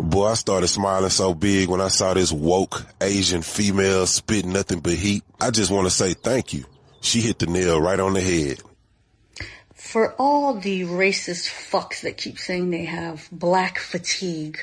Boy, I started smiling so big when I saw this woke Asian female spit nothing but heat. I just want to say thank you. She hit the nail right on the head. For all the racist fucks that keep saying they have black fatigue,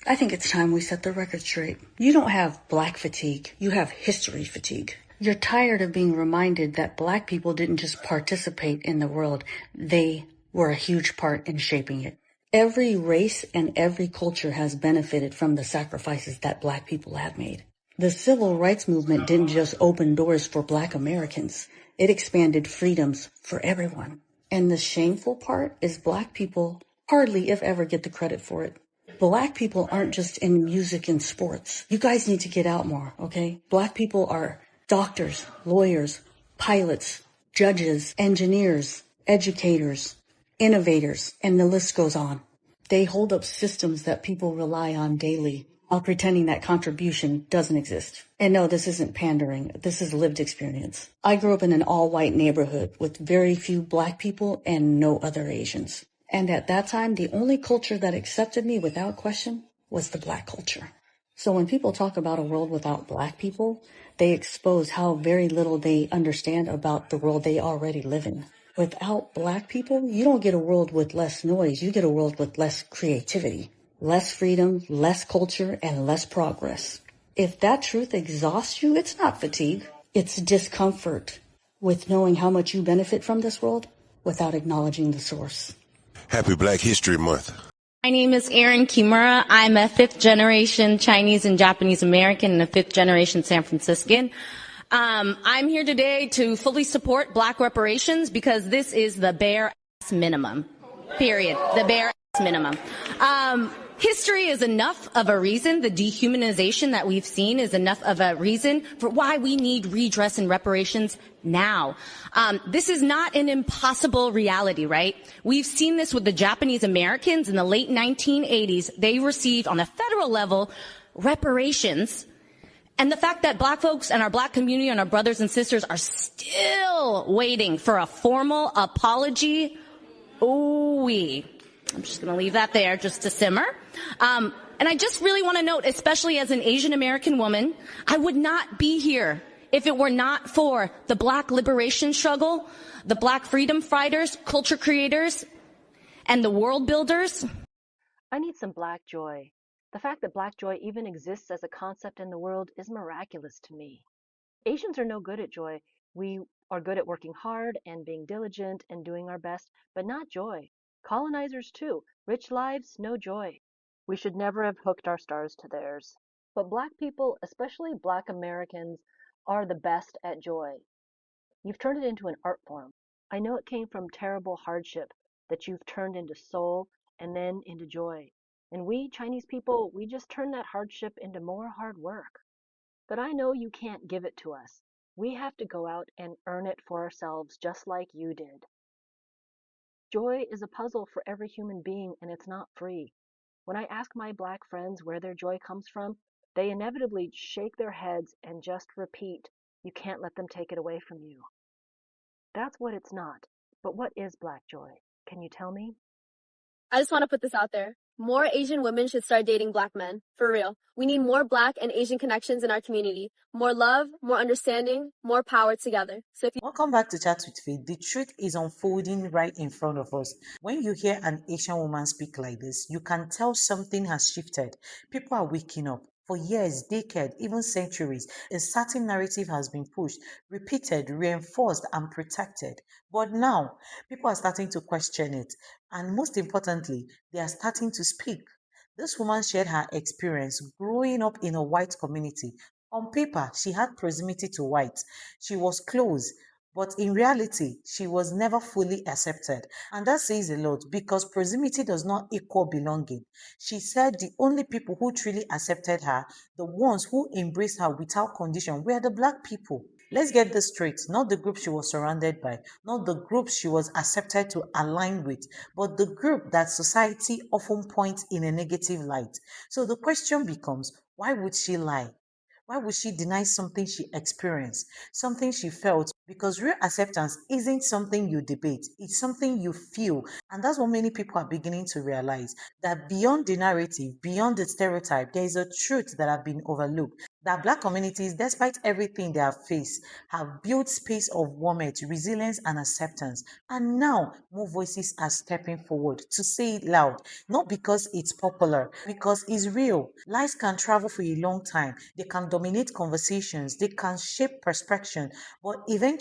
I think it's time we set the record straight. You don't have black fatigue, you have history fatigue. You're tired of being reminded that black people didn't just participate in the world, they were a huge part in shaping it. Every race and every culture has benefited from the sacrifices that black people have made. The civil rights movement didn't just open doors for black Americans, it expanded freedoms for everyone. And the shameful part is black people hardly, if ever, get the credit for it. Black people aren't just in music and sports. You guys need to get out more, okay? Black people are doctors, lawyers, pilots, judges, engineers, educators, innovators, and the list goes on. They hold up systems that people rely on daily while pretending that contribution doesn't exist. And no, this isn't pandering. This is lived experience. I grew up in an all-white neighborhood with very few black people and no other Asians. And at that time, the only culture that accepted me without question was the black culture. So when people talk about a world without black people, they expose how very little they understand about the world they already live in. Without black people, you don't get a world with less noise. You get a world with less creativity, less freedom, less culture, and less progress. If that truth exhausts you, it's not fatigue. It's discomfort with knowing how much you benefit from this world without acknowledging the source. Happy Black History Month. My name is Erin Kimura. I'm a fifth generation Chinese and Japanese American and a fifth generation San Franciscan. I'm here today to fully support black reparations because this is the bare ass minimum. Period. The bare ass minimum. History is enough of a reason. The dehumanization that we've seen is enough of a reason for why we need redress and reparations now. This is not an impossible reality, right? We've seen this with the Japanese Americans in the late 1980s. They received, on a federal level, reparations. And the fact that black folks and our black community and our brothers and sisters are still waiting for a formal apology, I'm just going to leave that there just to simmer. And I just really want to note, especially as an Asian American woman, I would not be here if it were not for the black liberation struggle, the black freedom fighters, culture creators, and the world builders. I need some black joy. The fact that black joy even exists as a concept in the world is miraculous to me. Asians are no good at joy. We are good at working hard and being diligent and doing our best, but not joy. Colonizers too. Rich lives, no joy. We should never have hooked our stars to theirs. But black people, especially black Americans, are the best at joy. You've turned it into an art form. I know it came from terrible hardship that you've turned into soul and then into joy. And we, Chinese people, we just turn that hardship into more hard work. But I know you can't give it to us. We have to go out and earn it for ourselves just like you did. Joy is a puzzle for every human being, and it's not free. When I ask my black friends where their joy comes from, they inevitably shake their heads and just repeat, "You can't let them take it away from you." That's what it's not. But what is black joy? Can you tell me? I just want to put this out there. More Asian women should start dating black men. For real. We need more black and Asian connections in our community. More love, more understanding, more power together. So if you Welcome back to Chat with Faith. The truth is unfolding right in front of us. When you hear an Asian woman speak like this, you can tell something has shifted. People are waking up. For years, decades, even centuries, a certain narrative has been pushed, repeated, reinforced, and protected. But now, people are starting to question it. And most importantly, they are starting to speak. This woman shared her experience growing up in a white community. On paper, she had proximity to white. She was close, but in reality, she was never fully accepted. And that says a lot because proximity does not equal belonging. She said the only people who truly accepted her, the ones who embraced her without condition, were the black people. Let's get this straight. Not the group she was surrounded by, not the group she was accepted to align with, but the group that society often points in a negative light. So the question becomes, why would she lie? Why would she deny something she experienced, something she felt, Because real acceptance isn't something you debate, it's something you feel. And that's what many people are beginning to realize, that beyond the narrative, beyond the stereotype, there is a truth that have been overlooked. That Black communities, despite everything they have faced, have built space of warmth, resilience, and acceptance. And now, more voices are stepping forward to say it loud, not because it's popular, because it's real. Lies can travel for a long time, they can dominate conversations, they can shape perception, but eventually,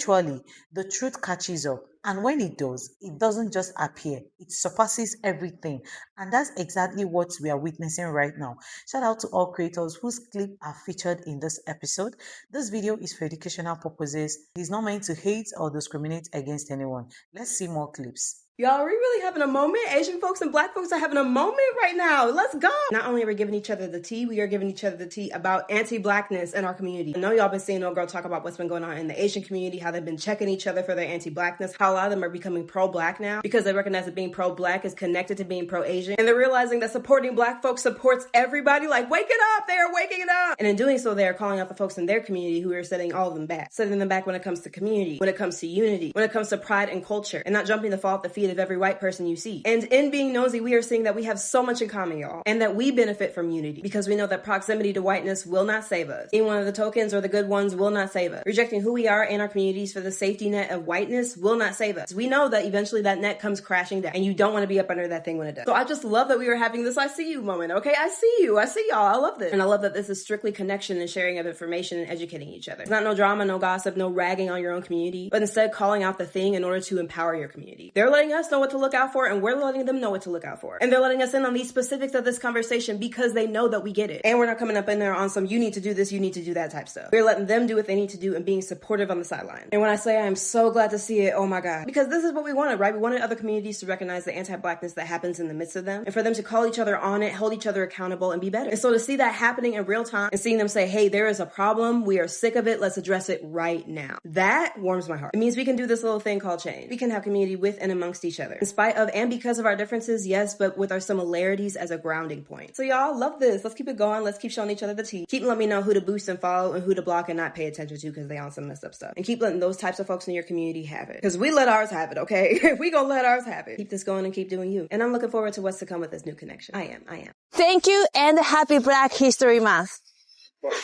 the truth catches up. And when it does, it doesn't just appear, it surpasses everything. And that's exactly what we are witnessing right now. Shout out to all creators whose clip are featured in this episode. This video is for educational purposes. It is not meant to hate or discriminate against anyone. Let's see more clips. Y'all, we really having a moment. Asian folks and Black folks are having a moment right now. Let's go. Not only are we giving each other the tea, we are giving each other the tea about anti-Blackness in our community. I know y'all been seeing old girl talk about what's been going on in the Asian community, how they've been checking each other for their anti-Blackness, how a lot of them are becoming pro-Black now because they recognize that being pro-Black is connected to being pro-Asian. And they're realizing that supporting Black folks supports everybody. Like, wake it up. They are waking it up. And in doing so, they are calling out the folks in their community who are setting all of them back. Setting them back when it comes to community, when it comes to unity, when it comes to pride and culture, and not jumping to fall at the feet of every white person you see. And in being nosy, we are seeing that we have so much in common, y'all, and that we benefit from unity because we know that proximity to whiteness will not save us. Being one of the tokens or the good ones will not save us. Rejecting who we are in our communities for the safety net of whiteness will not save us. We know that eventually that net comes crashing down, and you don't want to be up under that thing when it does. So I just love that we are having this I see you moment, okay? I see you. I see y'all. I love this. And I love that this is strictly connection and sharing of information and educating each other. It's not no drama, no gossip, no ragging on your own community, but instead calling out the thing in order to empower your community. They're letting us know what to look out for, and we're letting them know what to look out for. And they're letting us in on these specifics of this conversation because they know that we get it. And we're not coming up in there on some you need to do this, you need to do that type stuff. We're letting them do what they need to do and being supportive on the sideline. And when I say I am so glad to see it, oh my God. Because this is what we wanted, right? We wanted other communities to recognize the anti-Blackness that happens in the midst of them and for them to call each other on it, hold each other accountable, and be better. And so to see that happening in real time and seeing them say, hey, there is a problem, we are sick of it, let's address it right now. That warms my heart. It means we can do this little thing called change. We can have community with and amongst each other. In spite of and because of our differences, yes, but with our similarities as a grounding point. So y'all, love this. Let's keep it going. Let's keep showing each other the tea. Keep letting me know who to boost and follow and who to block and not pay attention to because they on some messed up stuff. And keep letting those types of folks in your community have it. Because we let ours have it, okay? We gonna let ours have it. Keep this going and keep doing you. And I'm looking forward to what's to come with this new connection. I am. Thank you and happy Black History Month.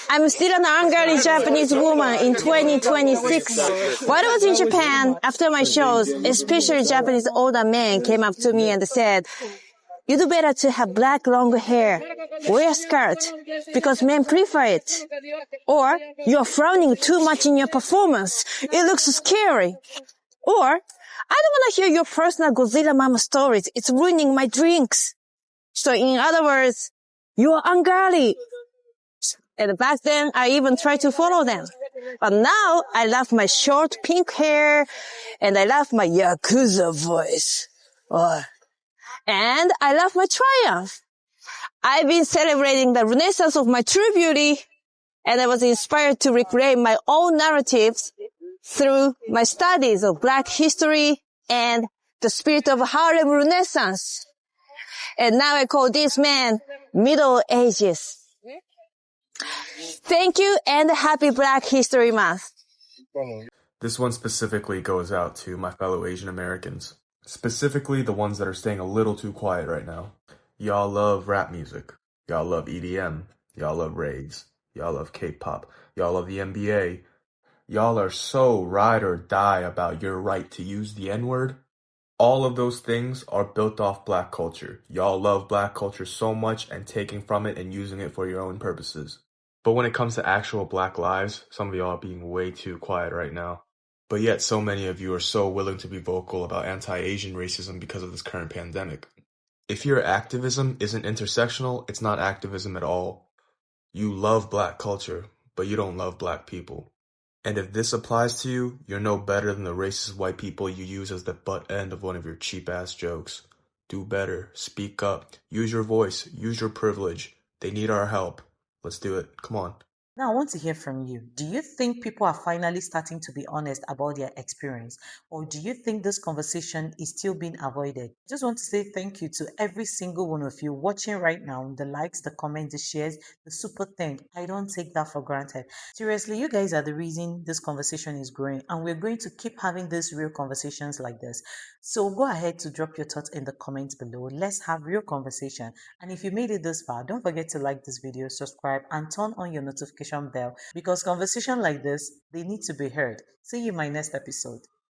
I'm still an Hungarian Japanese woman in 2026. While I was in Japan, after my shows, especially Japanese older men came up to me and said, you do better to have black long hair, wear a skirt, because men prefer it. Or, you're frowning too much in your performance, it looks scary. Or, I don't want to hear your personal Godzilla mama stories, it's ruining my drinks. So in other words, you're ungirly. And back then, I even tried to follow them. But now, I love my short pink hair, and I love my Yakuza voice. And I love my triumph. I've been celebrating the renaissance of my true beauty, and I was inspired to recreate my own narratives through my studies of Black history and the spirit of Harlem Renaissance. And now I call this man Middle Ages. Thank you and happy Black History Month. This one specifically goes out to my fellow Asian Americans, specifically the ones that are staying a little too quiet right now. Y'all love rap music. Y'all love EDM. Y'all love raves. Y'all love K-pop. Y'all love the NBA. Y'all are so ride or die about your right to use the N-word. All of those things are built off Black culture. Y'all love Black culture so much and taking from it and using it for your own purposes. But when it comes to actual Black lives, some of y'all are being way too quiet right now. But yet so many of you are so willing to be vocal about anti-Asian racism because of this current pandemic. If your activism isn't intersectional, it's not activism at all. You love Black culture, but you don't love Black people. And if this applies to you, you're no better than the racist white people you use as the butt end of one of your cheap-ass jokes. Do better. Speak up. Use your voice. Use your privilege. They need our help. Let's do it. Come on. Now, I want to hear from you. Do you think people are finally starting to be honest about their experience? Or do you think this conversation is still being avoided? I just want to say thank you to every single one of you watching right now. The likes, the comments, the shares, the super thing. I don't take that for granted. Seriously, you guys are the reason this conversation is growing. And we're going to keep having these real conversations like this. So go ahead to drop your thoughts in the comments below. Let's have real conversation. And if you made it this far, don't forget to like this video, subscribe, and turn on your notification bell because conversation like this, they need to be heard. See you in my next episode.